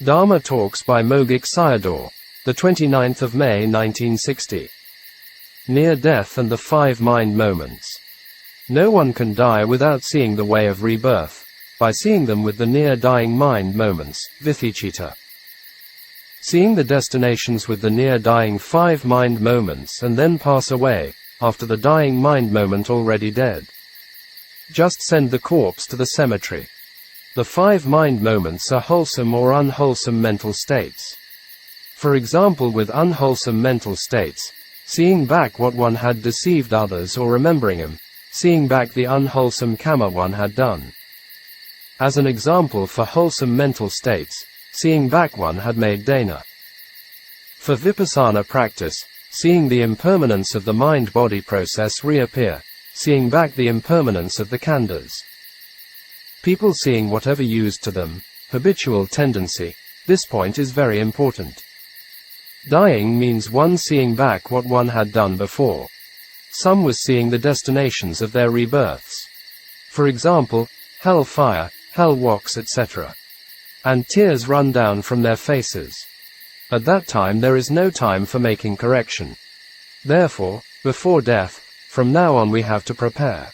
Dhamma Talks by Mogok Sayadaw, the 29th of May 1960. Near Death and the Five Mind Moments. No one can die without seeing the way of rebirth, by seeing them with the near-dying mind moments, Vithicita. Seeing the destinations with the near-dying five mind moments and then pass away, after the dying mind moment already dead. Just send the corpse to the cemetery. The five mind moments are wholesome or unwholesome mental states. For example, with unwholesome mental states, seeing back what one had deceived others or remembering him, seeing back the unwholesome Kamma one had done. As an example for wholesome mental states, seeing back one had made Dhamma. For Vipassana practice, seeing the impermanence of the mind-body process reappear, seeing back the impermanence of the Khandhas. People seeing whatever used to them, habitual tendency, this point is very important. Dying means one seeing back what one had done before. Some was seeing the destinations of their rebirths. For example, hell fire, hell walks, etc. And tears run down from their faces. At that time there is no time for making correction. Therefore, before death, from now on we have to prepare.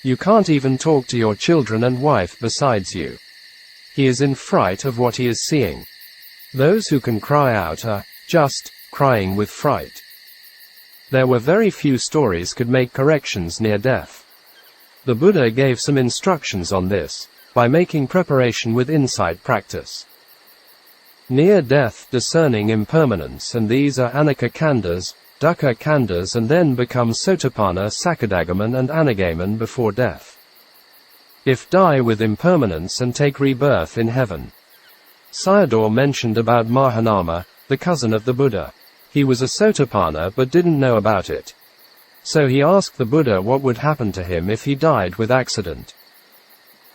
You can't even talk to your children and wife besides you. He is in fright of what he is seeing. Those who can cry out are just crying with fright. There were very few stories could make corrections near death. The Buddha gave some instructions on this, by making preparation with insight practice. Near death discerning impermanence, and these are Anicca Khandhas, Dukkha Khandhas, and then become Sotapanna, Sakadagaman and Anagaman before death. If die with impermanence and take rebirth in heaven. Sayadaw mentioned about Mahanama, the cousin of the Buddha. He was a Sotapanna but didn't know about it. So he asked the Buddha what would happen to him if he died with accident.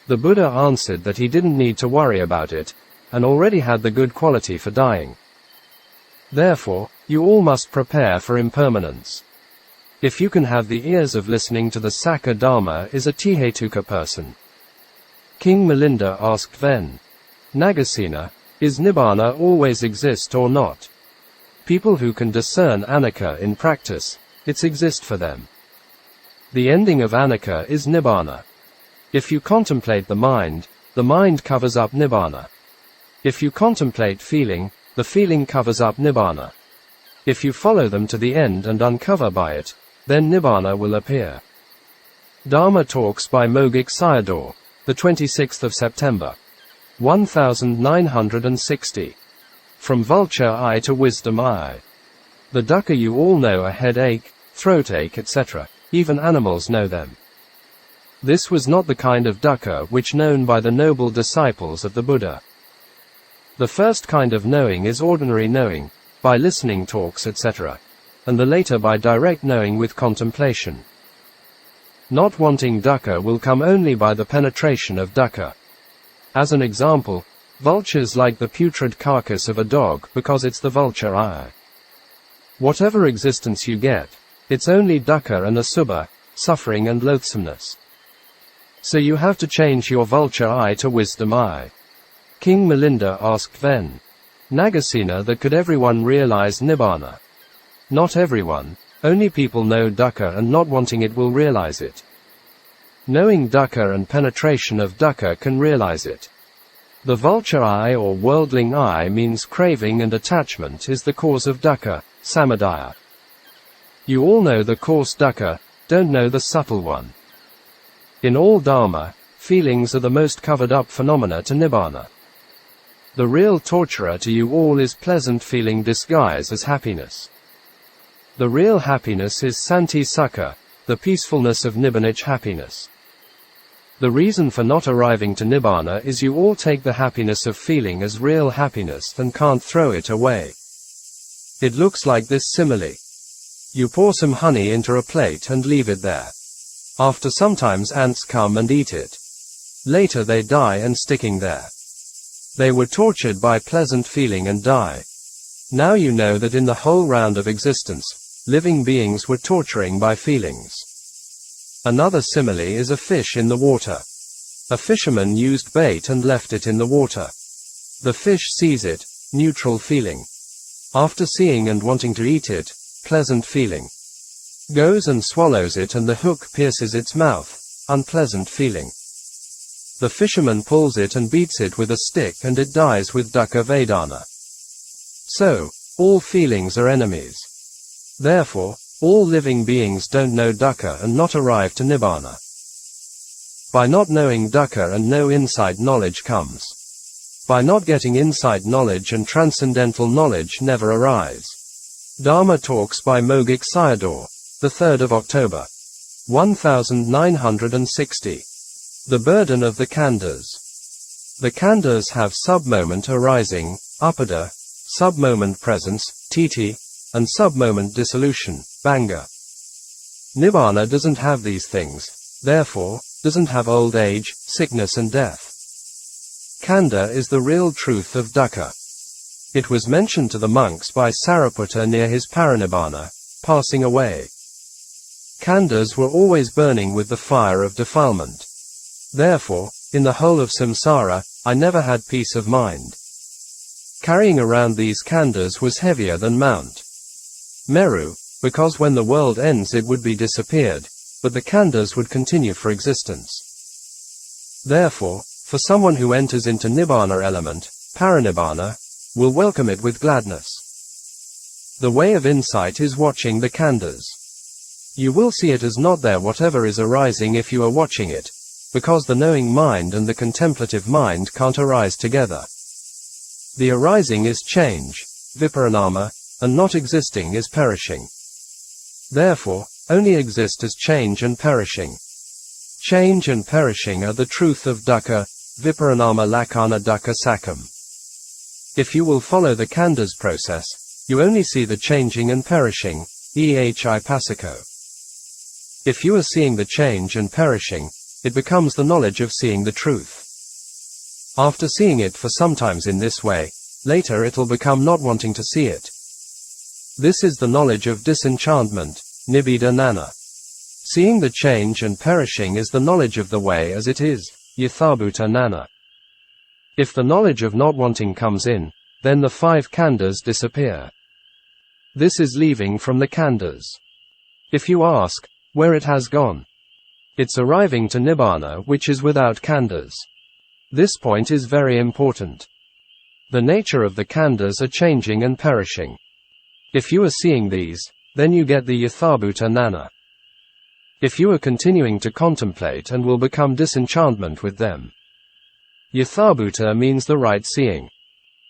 The Buddha answered that he didn't need to worry about it, and already had the good quality for dying. Therefore, you all must prepare for impermanence. If you can have the ears of listening to the Sakka Dhamma is a Tihetuka person. King Milinda asked then, Nagasena, is Nibbāna always exist or not? People who can discern Anicca in practice, it's exist for them. The ending of Anicca is Nibbāna. If you contemplate the mind covers up Nibbāna. If you contemplate feeling, the feeling covers up Nibbāna. If you follow them to the end and uncover by it, then Nibbāna will appear. Dhamma Talks by Mogok Sayadaw, the 26th of September, 1960. From Vulture I to Wisdom I. The dukkha you all know are headache, throat ache, etc. Even animals know them. This was not the kind of dukkha which known by the noble disciples of the Buddha. The first kind of knowing is ordinary knowing, by listening talks, etc., and the later by direct knowing with contemplation. Not wanting dukkha will come only by the penetration of dukkha. As an example, vultures like the putrid carcass of a dog because it's the vulture eye. Whatever existence you get, it's only dukkha and asubha, suffering and loathsomeness. So you have to change your vulture eye to wisdom eye. King Milinda asked then, Nagasena, that could everyone realize Nibbāna? Not everyone, only people know dukkha and not wanting it will realize it. Knowing dukkha and penetration of dukkha can realize it. The vulture eye or worldling eye means craving and attachment is the cause of dukkha, samadaya. You all know the coarse dukkha, don't know the subtle one. In all Dharma, feelings are the most covered up phenomena to Nibbāna. The real torturer to you all is pleasant feeling disguised as happiness. The real happiness is Santi Sukha, the peacefulness of Nibbānic happiness. The reason for not arriving to Nibbāna is you all take the happiness of feeling as real happiness and can't throw it away. It looks like this simile. You pour some honey into a plate and leave it there. After sometimes ants come and eat it. Later they die and sticking there. They were tortured by pleasant feeling and die. Now you know that in the whole round of existence, living beings were torturing by feelings. Another simile is a fish in the water. A fisherman used bait and left it in the water. The fish sees it, neutral feeling. After seeing and wanting to eat it, pleasant feeling. Goes and swallows it and the hook pierces its mouth, unpleasant feeling. The fisherman pulls it and beats it with a stick and it dies with dukkha Vedanā. So, all feelings are enemies. Therefore, all living beings don't know dukkha and not arrive to Nibbāna. By not knowing dukkha and no insight knowledge comes. By not getting insight knowledge and transcendental knowledge never arise. Dhamma talks by Mogok Sayadaw, the 3rd of October, 1960. The burden of the Khandhas. The Khandhas have sub-moment arising, upada, sub-moment presence, titi, and sub-moment dissolution, bhanga. Nibbāna doesn't have these things, therefore, doesn't have old age, sickness and death. Khandha is the real truth of dukkha. It was mentioned to the monks by Sariputta near his parinibbāna, passing away. Khandhas were always burning with the fire of defilement. Therefore, in the whole of samsara, I never had peace of mind. Carrying around these khandhas was heavier than Mount Meru, because when the world ends it would be disappeared, but the khandhas would continue for existence. Therefore, for someone who enters into Nibbāna element, parinibbāna, will welcome it with gladness. The way of insight is watching the khandhas. You will see it as not there whatever is arising if you are watching it, because the knowing mind and the contemplative mind can't arise together. The arising is change, viparinama, and not existing is perishing. Therefore, only exist as change and perishing. Change and perishing are the truth of dukkha, viparinama lakkhana dukkha sakkam. If you will follow the khandhas process, you only see the changing and perishing, pasako. If you are seeing the change and perishing, it becomes the knowledge of seeing the truth. After seeing it for sometimes in this way, later it'll become not wanting to see it. This is the knowledge of disenchantment, Nibbāna. Seeing the change and perishing is the knowledge of the way as it is, yathabhuta nana. If the knowledge of not wanting comes in, then the 5 khandhas disappear. This is leaving from the khandhas. If you ask, where it has gone, it's arriving to Nibbāna, which is without khandhas. This point is very important. The nature of the khandhas are changing and perishing. If you are seeing these, then you get the yathabhuta nana. If you are continuing to contemplate and will become disenchantment with them. Yathabhuta means the right seeing.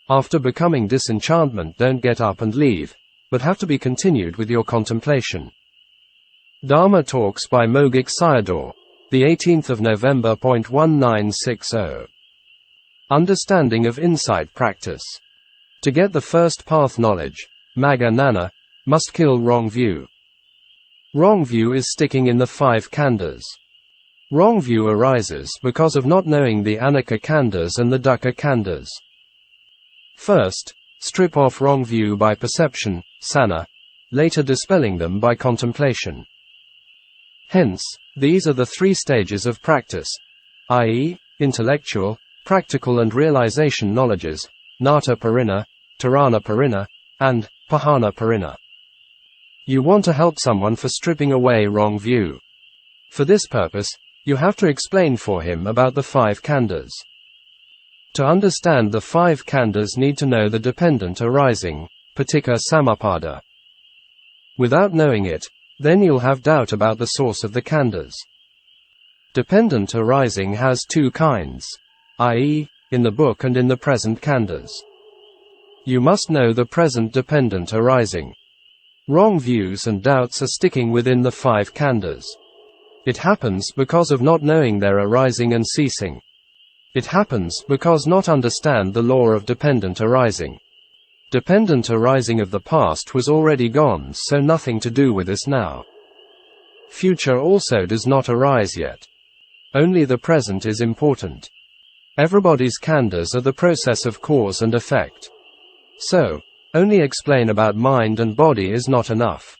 After becoming disenchantment, don't get up and leave, but have to be continued with your contemplation. Dhamma talks by Mogok Sayadaw, the 18th of November. 1960. Understanding of insight practice. To get the first path knowledge, magga nana, must kill wrong view. Wrong view is sticking in the 5 khandhas. Wrong view arises because of not knowing the Anicca khandhas and the dukkha khandhas. First, strip off wrong view by perception, sana, later dispelling them by contemplation. Hence, these are the 3 stages of practice, i.e., intellectual, practical and realization knowledges, nāta parina, tarana parina, and pahana parina. You want to help someone for stripping away wrong view. For this purpose, you have to explain for him about the 5 khandhas. To understand the 5 khandhas need to know the dependent arising, paticca samuppada. Without knowing it, then you'll have doubt about the source of the khandhas. Dependent arising has 2 kinds, i.e., in the book and in the present khandhas. You must know the present dependent arising. Wrong views and doubts are sticking within the 5 khandhas. It happens because of not knowing their arising and ceasing. It happens because not understand the law of dependent arising. Dependent arising of the past was already gone, so nothing to do with us now. Future also does not arise yet. Only the present is important. Everybody's khandhas are the process of cause and effect. So, only explain about mind and body is not enough.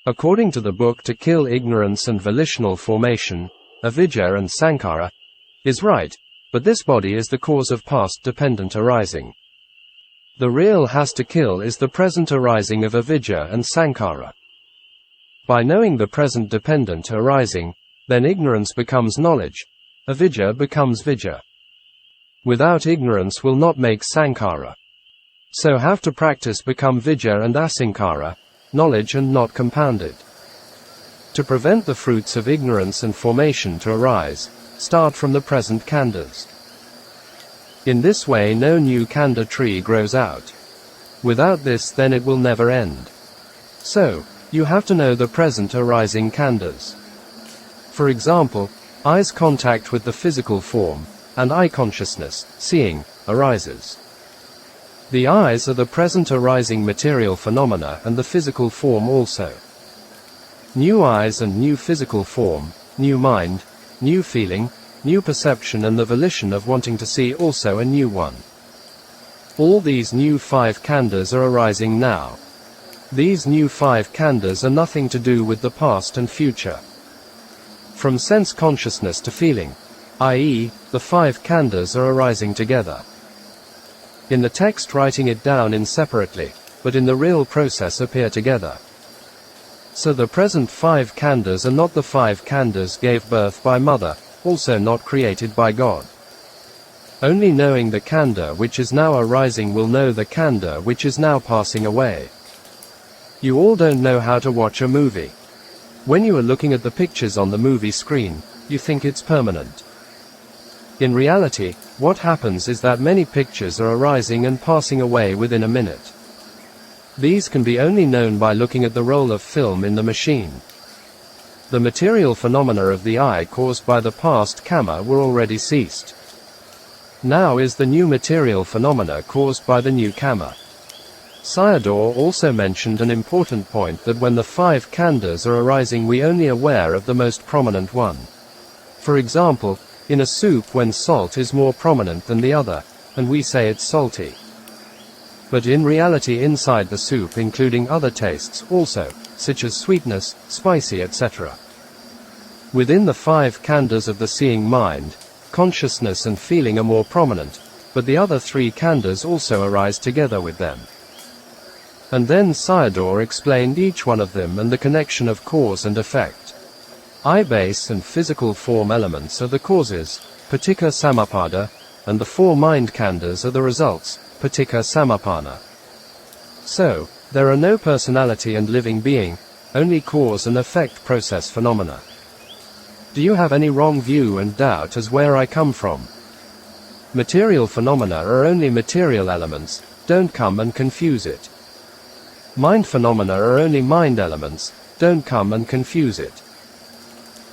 According to the book, to kill ignorance and volitional formation, avidya and sankhara, is right, but this body is the cause of past dependent arising. The real has to kill is the present arising of avidya and sankhara. By knowing the present dependent arising, then ignorance becomes knowledge, avidya becomes vidya. Without ignorance will not make sankhara. So have to practice become vidya and asankhara, knowledge and not compounded. To prevent the fruits of ignorance and formation to arise, start from the present khandhas. In this way no new khandha tree grows out. Without this then it will never end. So, you have to know the present arising khandhas. For example, eye's contact with the physical form, and eye consciousness, seeing, arises. The eyes are the present arising material phenomena and the physical form also. New eyes and new physical form, new mind, new feeling, new perception and the volition of wanting to see also a new one. All these new 5 khandhas are arising now. These new 5 khandhas are nothing to do with the past and future. From sense consciousness to feeling, i.e., the 5 khandhas are arising together. In the text writing it down in separately, but in the real process appear together. So the present 5 khandhas are not the 5 khandhas gave birth by mother, also not created by God. Only knowing the khandha which is now arising will know the khandha which is now passing away. You all don't know how to watch a movie. When you are looking at the pictures on the movie screen, you think it's permanent. In reality, what happens is that many pictures are arising and passing away within a minute. These can be only known by looking at the roll of film in the machine. The material phenomena of the eye caused by the past kamma were already ceased. Now is the new material phenomena caused by the new kamma. Sayadaw also mentioned an important point that when the 5 khandhas are arising we only aware of the most prominent one. For example, in a soup when salt is more prominent than the other, and we say it's salty. But in reality inside the soup including other tastes also, such as sweetness, spicy etc. Within the 5 khandhas of the seeing mind, consciousness and feeling are more prominent, but the other 3 khandhas also arise together with them. And then Sayadaw explained each one of them and the connection of cause and effect. Eye base and physical form elements are the causes, paticca samuppada, and the 4 mind khandhas are the results, paticca samuppāna. So, there are no personality and living being, only cause and effect process phenomena. Do you have any wrong view and doubt as where I come from? Material phenomena are only material elements, don't come and confuse it. Mind phenomena are only mind elements, don't come and confuse it.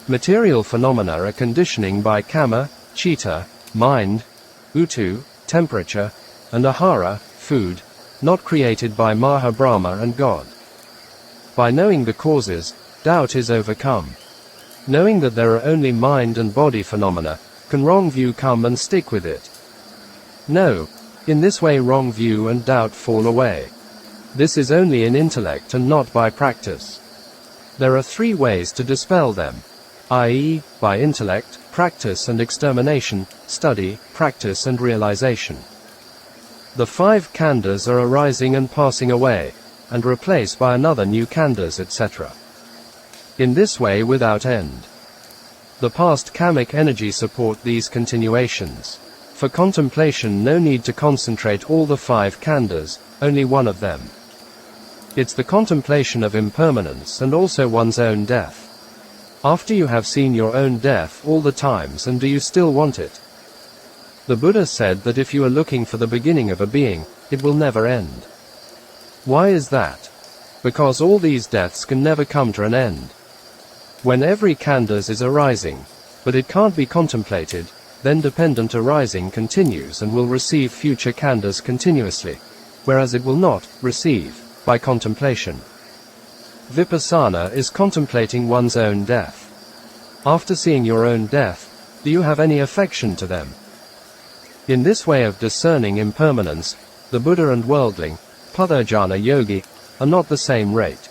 Material phenomena are conditioning by kamma, citta, mind, utu, temperature, and ahara, food, not created by Maha Brahma and God. By knowing the causes, doubt is overcome. Knowing that there are only mind and body phenomena, can wrong view come and stick with it? No. In this way wrong view and doubt fall away. This is only in intellect and not by practice. There are 3 ways to dispel them, i.e., by intellect, practice and extermination, study, practice and realization. The 5 khandhas are arising and passing away, and replaced by another new khandhas etc. In this way without end. The past kammic energy support these continuations. For contemplation no need to concentrate all the 5 khandhas, only one of them. It's the contemplation of impermanence and also one's own death. After you have seen your own death all the times and do you still want it? The Buddha said that if you are looking for the beginning of a being, it will never end. Why is that? Because all these deaths can never come to an end. When every khandhas is arising, but it can't be contemplated, then dependent arising continues and will receive future khandhas continuously, whereas it will not receive by contemplation. Vipassana is contemplating one's own death. After seeing your own death, do you have any affection to them? In this way of discerning impermanence, the Buddha and worldling, Puthajjana yogi, are not the same rate.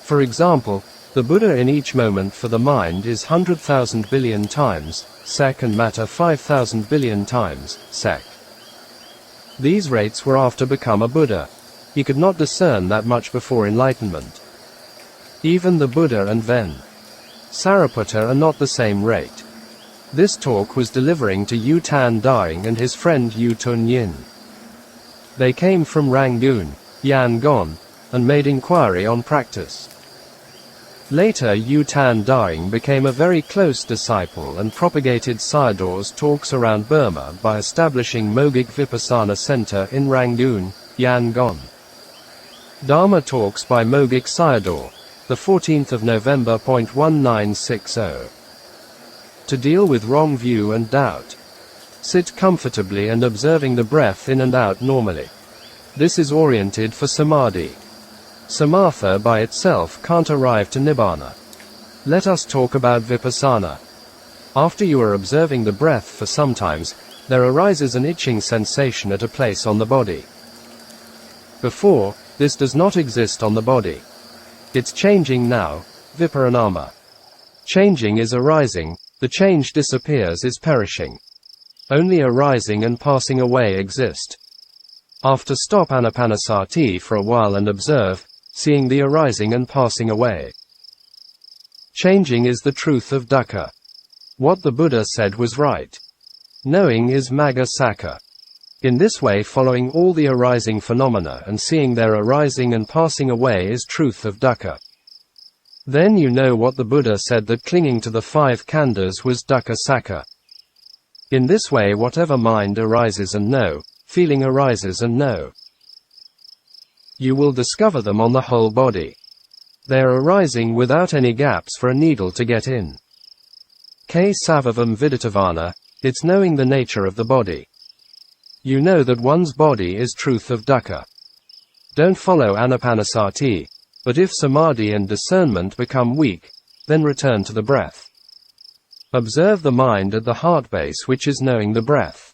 For example, the Buddha in each moment for the mind is 100,000 billion times, sec and matter 5,000 billion times, sec. These rates were after become a Buddha. He could not discern that much before enlightenment. Even the Buddha and Ven Sariputta are not the same rate. This talk was delivering to U Tan Daing and his friend U Tun Yin. They came from Rangoon, Yangon, and made inquiry on practice. Later U Tan Daing became a very close disciple and propagated Sayadaw's talks around Burma by establishing Mogok Vipassana Center in Rangoon, Yangon. Dhamma talks by Mogok Sayadaw, the 14th of November. 1960. To deal with wrong view and doubt. Sit comfortably and observing the breath in and out normally. This is oriented for samadhi. Samatha by itself can't arrive to Nibbāna. Let us talk about Vipassana. After you are observing the breath for some times, there arises an itching sensation at a place on the body. Before, this does not exist on the body. It's changing now, viparinama. Changing is arising, the change disappears is perishing. Only arising and passing away exist. After stop anapanasati for a while and observe, seeing the arising and passing away. Changing is the truth of dukkha. What the Buddha said was right. Knowing is magga sakka. In this way, following all the arising phenomena and seeing their arising and passing away is truth of dukkha. Then you know what the Buddha said, that clinging to the 5 khandhas was dukkha sakka. In this way, whatever mind arises and know, feeling arises and know. You will discover them on the whole body. They are arising without any gaps for a needle to get in. K savavam viditavana, it's knowing the nature of the body. You know that one's body is truth of dukkha. Don't follow anapanasati, but if samadhi and discernment become weak, then return to the breath. Observe the mind at the heart base, which is knowing the breath.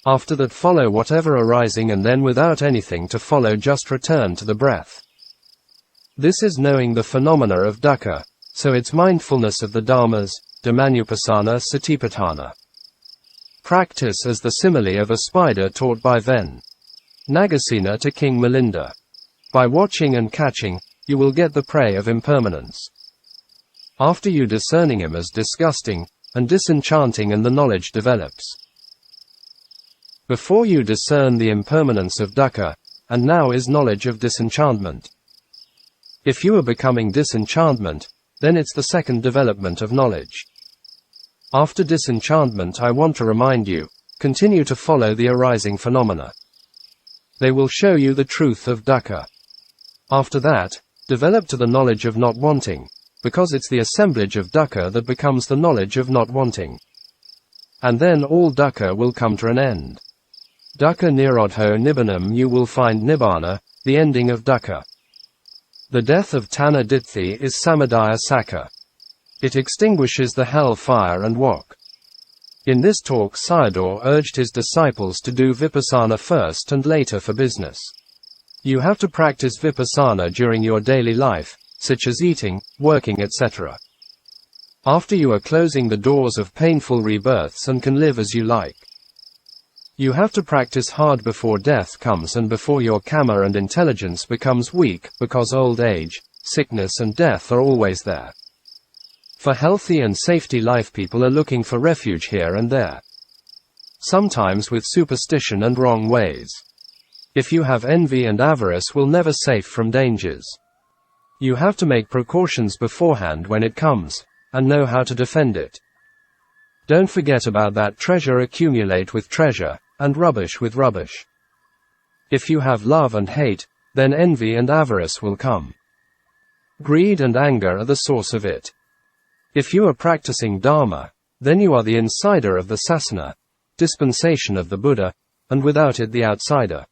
After that, follow whatever arising, and then without anything to follow, just return to the breath. This is knowing the phenomena of dukkha, so it's mindfulness of the dhammas, dhammanupassana satipatthana. Practice as the simile of a spider taught by Ven Nagasena to King Milinda. By watching and catching, you will get the prey of impermanence. After you discerning him as disgusting and disenchanting, and the knowledge develops. Before you discern the impermanence of dukkha, and now is knowledge of disenchantment. If you are becoming disenchantment, then it's the second development of knowledge. After disenchantment, I want to remind you, continue to follow the arising phenomena. They will show you the truth of dukkha. After that, develop to the knowledge of not wanting, because it's the assemblage of dukkha that becomes the knowledge of not wanting. And then all dukkha will come to an end. Dukkha nirodho nibbānam, you will find Nibbāna, the ending of dukkha. The death of Taṇhā ditthi is samadaya sakka. It extinguishes the hell fire and wok. In this talk, Sayadaw urged his disciples to do vipassana first and later for business. You have to practice vipassana during your daily life, such as eating, working, etc. After you are closing the doors of painful rebirths and can live as you like. You have to practice hard before death comes and before your Kamma and intelligence becomes weak, because old age, sickness and death are always there. For healthy and safety life, people are looking for refuge here and there. Sometimes with superstition and wrong ways. If you have envy and avarice, will never safe from dangers. You have to make precautions beforehand when it comes, and know how to defend it. Don't forget about that. Treasure accumulate with treasure, and rubbish with rubbish. If you have love and hate, then envy and avarice will come. Greed and anger are the source of it. If you are practicing Dhamma, then you are the insider of the sasana, dispensation of the Buddha, and without it the outsider.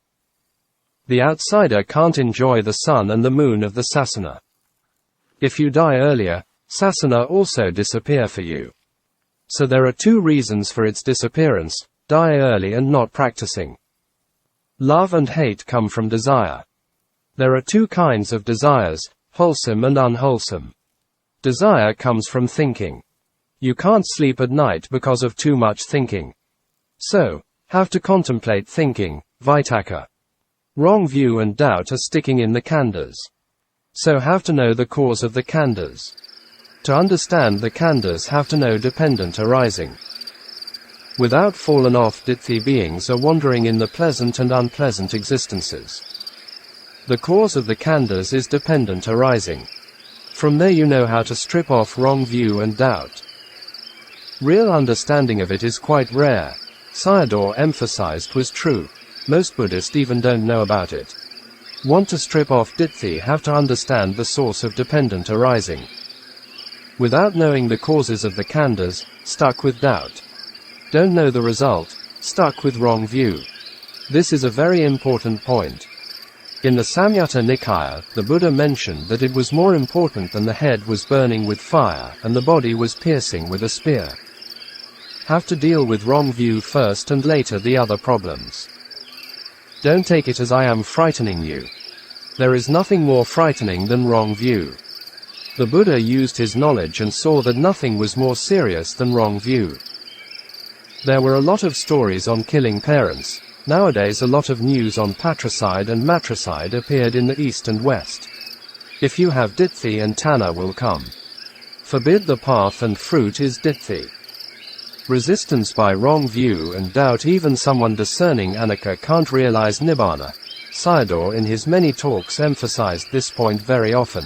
The outsider can't enjoy the sun and the moon of the sasana. If you die earlier, sasana also disappear for you. So there are 2 reasons for its disappearance: die early and not practicing. Love and hate come from desire. There are 2 kinds of desires, wholesome and unwholesome. Desire comes from thinking. You can't sleep at night because of too much thinking. So, have to contemplate thinking, vitakka. Wrong view and doubt are sticking in the khandhas. So have to know the cause of the khandhas. To understand the khandhas have to know dependent arising. Without fallen off ditthi beings are wandering in the pleasant and unpleasant existences. The cause of the khandhas is dependent arising. From there you know how to strip off wrong view and doubt. Real understanding of it is quite rare. Sayadaw emphasized was true. Most Buddhists even don't know about it. Want to strip off ditthi have to understand the source of dependent arising. Without knowing the causes of the khandhas, stuck with doubt. Don't know the result, stuck with wrong view. This is a very important point. In the Samyutta Nikaya, the Buddha mentioned that it was more important than the head was burning with fire and the body was piercing with a spear. Have to deal with wrong view first and later the other problems. Don't take it as I am frightening you. There is nothing more frightening than wrong view. The Buddha used his knowledge and saw that nothing was more serious than wrong view. There were a lot of stories on killing parents. Nowadays a lot of news on patricide and matricide appeared in the East and West. If you have ditthi and taṇhā will come. Forbid the path and fruit is ditthi. Resistance by wrong view and doubt. Even someone discerning Anicca can't realize Nibbāna. Sayadaw in his many talks emphasized this point very often.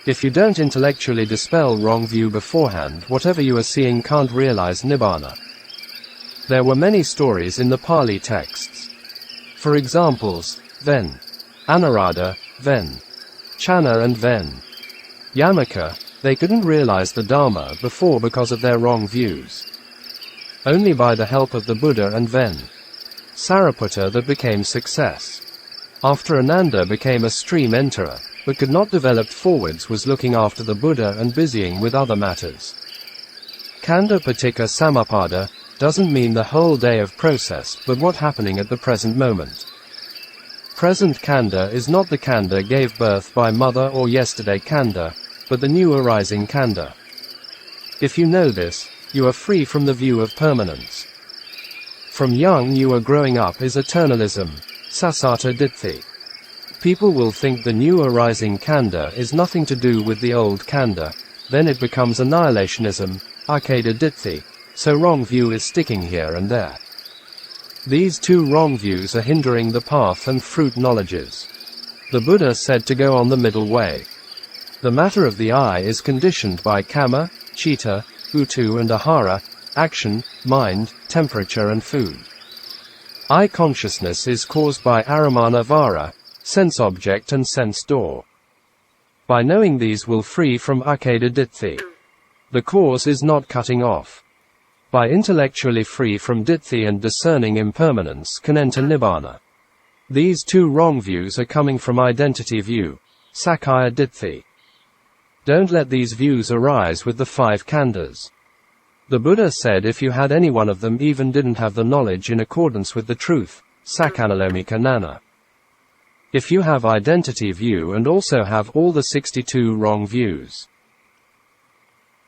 If you don't intellectually dispel wrong view beforehand, whatever you are seeing can't realize Nibbāna. There were many stories in the Pali texts. For examples, Ven, Anuradha, Ven, Ñāṇa and Ven, Yammaka, they couldn't realize the Dhamma before because of their wrong views. Only by the help of the Buddha and Ven, Sariputta that became success. After Ananda became a stream enterer, but could not develop forwards, was looking after the Buddha and busying with other matters. Khandha patika samappada doesn't mean the whole day of process, but what happening at the present moment. Present khandha is not the khandha gave birth by mother or yesterday khandha, but the new arising khandha. If you know this, you are free from the view of permanence. From young you are growing up is eternalism, sasata ditthi. People will think the new arising khandha is nothing to do with the old khandha, then it becomes annihilationism, akeda ditthi. So wrong view is sticking here and there. These two wrong views are hindering the path and fruit knowledges. The Buddha said to go on the middle way. The matter of the eye is conditioned by kamma, citta, uttu and ahara, action, mind, temperature and food. Eye consciousness is caused by aramana vara, sense object and sense door. By knowing these will free from akeda ditthi. The cause is not cutting off. By intellectually free from ditthi and discerning impermanence can enter Nibbāna. These two wrong views are coming from identity view, sakkaya ditthi. Don't let these views arise with the 5 khandhas. The Buddha said if you had any one of them even didn't have the knowledge in accordance with the truth, sakkanalomika nana. If you have identity view and also have all the 62 wrong views.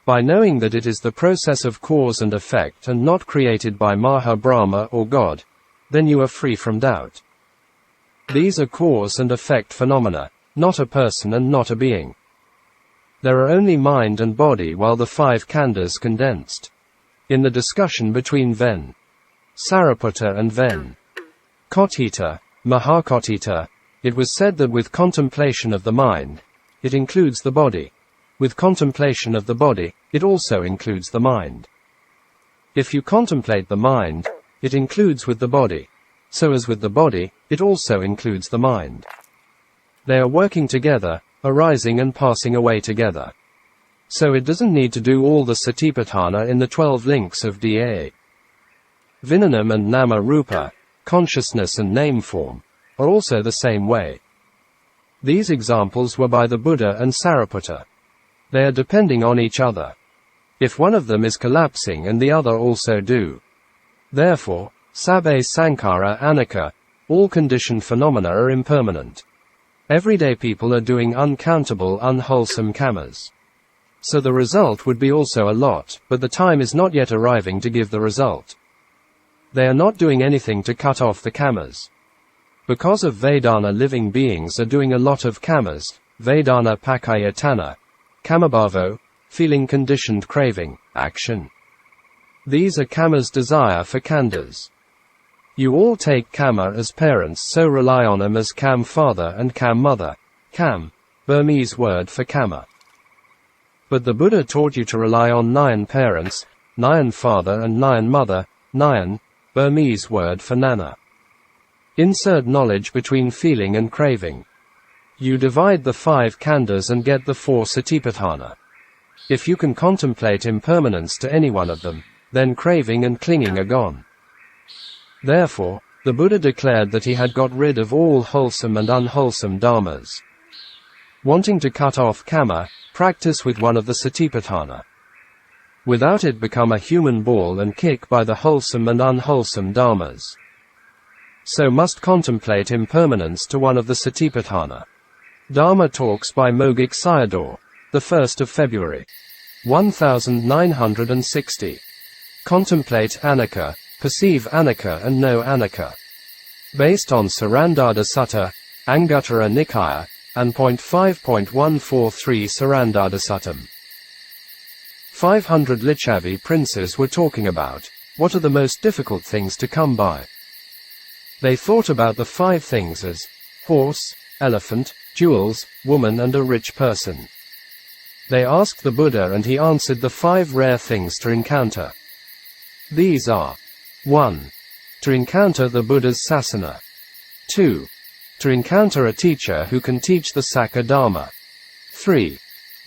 By knowing that it is the process of cause and effect and not created by Maha Brahma or God, then you are free from doubt. These are cause and effect phenomena, not a person and not a being. There are only mind and body while the 5 khandhas condensed. In the discussion between Ven, Sariputta and Ven, Kotthita, Mahakotthita, it was said that with contemplation of the mind, it includes the body. With contemplation of the body, it also includes the mind. If you contemplate the mind, it includes with the body. So as with the body, it also includes the mind. They are working together, arising and passing away together. So it doesn't need to do all the satipatthana in the 12 links of DA. Vijnanam and nama rupa, consciousness and name form, are also the same way. These examples were by the Buddha and Sariputta. They are depending on each other. If one of them is collapsing and the other also do. Therefore, sabbe sankhara anicca, all conditioned phenomena are impermanent. Everyday people are doing uncountable unwholesome kammas. So the result would be also a lot, but the time is not yet arriving to give the result. They are not doing anything to cut off the kammas. Because of Vedana, living beings are doing a lot of kammas, Vedana pakayatana, kamabhavo, feeling, conditioned, craving, action. These are kamma's desire for Khandhas. You all take kamma as parents, so rely on them as kam father and kam mother. Kam, Burmese word for kamma. But the Buddha taught you to rely on Ñāṇa parents, Ñāṇa father and Ñāṇa mother, Ñāṇa, Burmese word for nana. Insert knowledge between feeling and craving. You divide the 5 khandhas and get the 4 satipatthāna. If you can contemplate impermanence to any one of them, then craving and clinging are gone. Therefore, the Buddha declared that he had got rid of all wholesome and unwholesome dharmas. Wanting to cut off kamma, practice with one of the satipatthāna. Without it, become a human ball and kick by the wholesome and unwholesome dharmas. So must contemplate impermanence to one of the satipatthāna. Dhamma talks by Mogok Sayadaw, the 1st of February, 1960. Contemplate Anicca, perceive Anicca and know Anicca. Based on Sarandada Sutta, Anguttara Nikaya, and .5.143 Sarandada Suttam. 500 Lichavi princes were talking about, what are the most difficult things to come by? They thought about the 5 things as, horse, elephant, jewels, woman and a rich person. They asked the Buddha and he answered the 5 rare things to encounter. These are: 1. To encounter the Buddha's sasana. 2. To encounter a teacher who can teach the Sakka Dhamma. 3.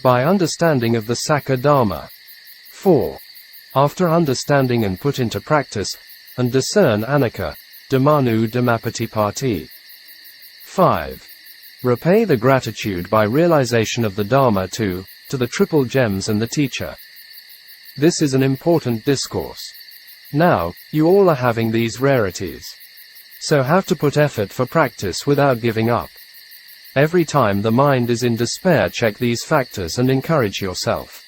By understanding of the Sakka Dhamma. 4. After understanding and put into practice, and discern Anicca, Dhammanu Dhammapatipatti. 5. Repay the gratitude by realization of the Dharma to the triple gems and the teacher. This is an important discourse. Now, you all are having these rarities. So have to put effort for practice without giving up. Every time the mind is in despair, check these factors and encourage yourself.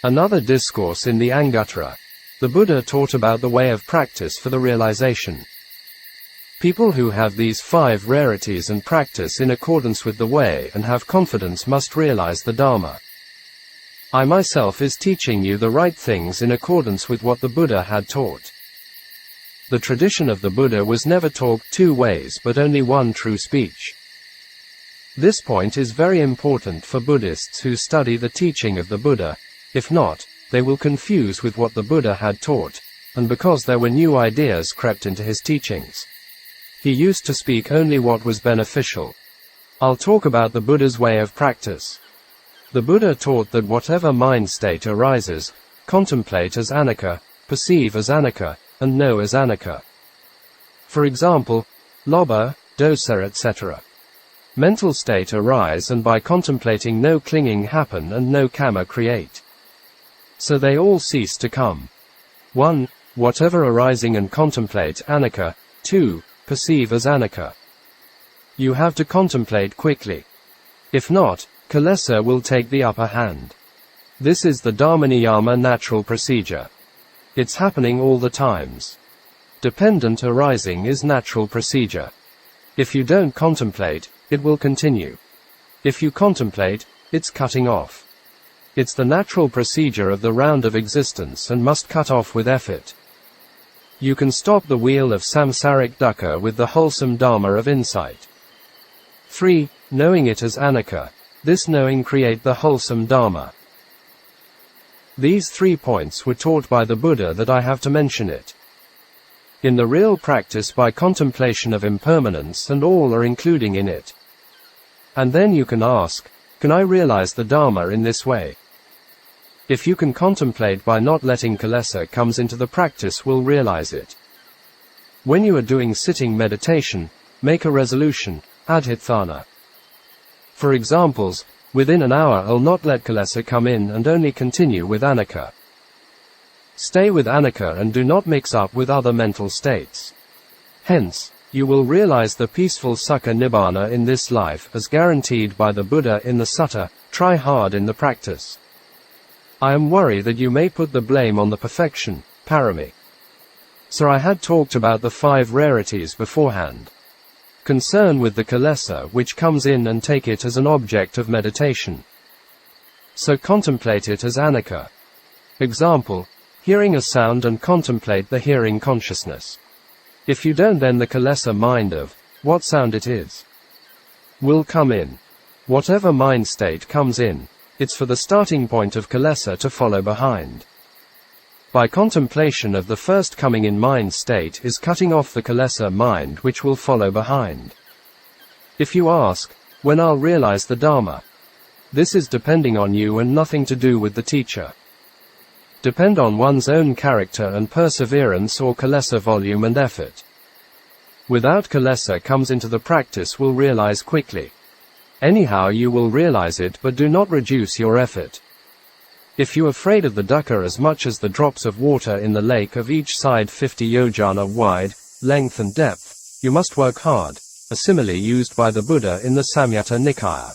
Another discourse in the Anguttara. The Buddha taught about the way of practice for the realization. People who have these 5 rarities and practice in accordance with the way and have confidence must realize the Dhamma. I myself is teaching you the right things in accordance with what the Buddha had taught. The tradition of the Buddha was never talked 2 ways but only one true speech. This point is very important for Buddhists who study the teaching of the Buddha. If not, they will confuse with what the Buddha had taught, and because there were new ideas crept into his teachings. He used to speak only what was beneficial. I'll talk about the Buddha's way of practice. The Buddha taught that whatever mind state arises, contemplate as Anicca, perceive as Anicca, and know as Anicca. For example, lobha, dosa, etc. Mental state arise and by contemplating no clinging happen and no kamma create. So they all cease to come. 1. Whatever arising and contemplate Anicca. 2. Perceive as Anicca. You have to contemplate quickly. If not, kilesa will take the upper hand. This is the dharmaniyama natural procedure. It's happening all the times. Dependent arising is natural procedure. If you don't contemplate, it will continue. If you contemplate, it's cutting off. It's the natural procedure of the round of existence and must cut off with effort. You can stop the wheel of samsaric dukkha with the wholesome dharma of insight. 3. Knowing it as Anicca. This knowing create the wholesome dharma. These 3 points were taught by the Buddha that I have to mention it. In the real practice by contemplation of impermanence and all are including in it. And then you can ask, can I realize the Dharma in this way? If you can contemplate by not letting kilesa comes into the practice, will realize it. When you are doing sitting meditation, make a resolution, adhitthana. For examples, within an hour I'll not let kilesa come in and only continue with Anicca. Stay with Anicca and do not mix up with other mental states. Hence, you will realize the peaceful Sukha Nibbāna in this life as guaranteed by the Buddha in the Sutta. Try hard in the practice. I am worried that you may put the blame on the perfection, parami. So I had talked about the 5 rarities beforehand. Concern with the kilesa which comes in and take it as an object of meditation. So contemplate it as Anicca. Example, hearing a sound and contemplate the hearing consciousness. If you don't, then the kilesa mind of what sound it is will come in. Whatever mind state comes in, it's for the starting point of kilesa to follow behind. By contemplation of the first coming in mind state is cutting off the kilesa mind which will follow behind. If you ask, when I'll realize the Dhamma? This is depending on you and nothing to do with the teacher. Depend on one's own character and perseverance or kilesa volume and effort. Without kilesa comes into the practice will realize quickly. Anyhow you will realize it, but do not reduce your effort. If you are afraid of the dukkha as much as the drops of water in the lake of each side 50 yojana wide, length and depth, you must work hard, a simile used by the Buddha in the Samyutta Nikaya.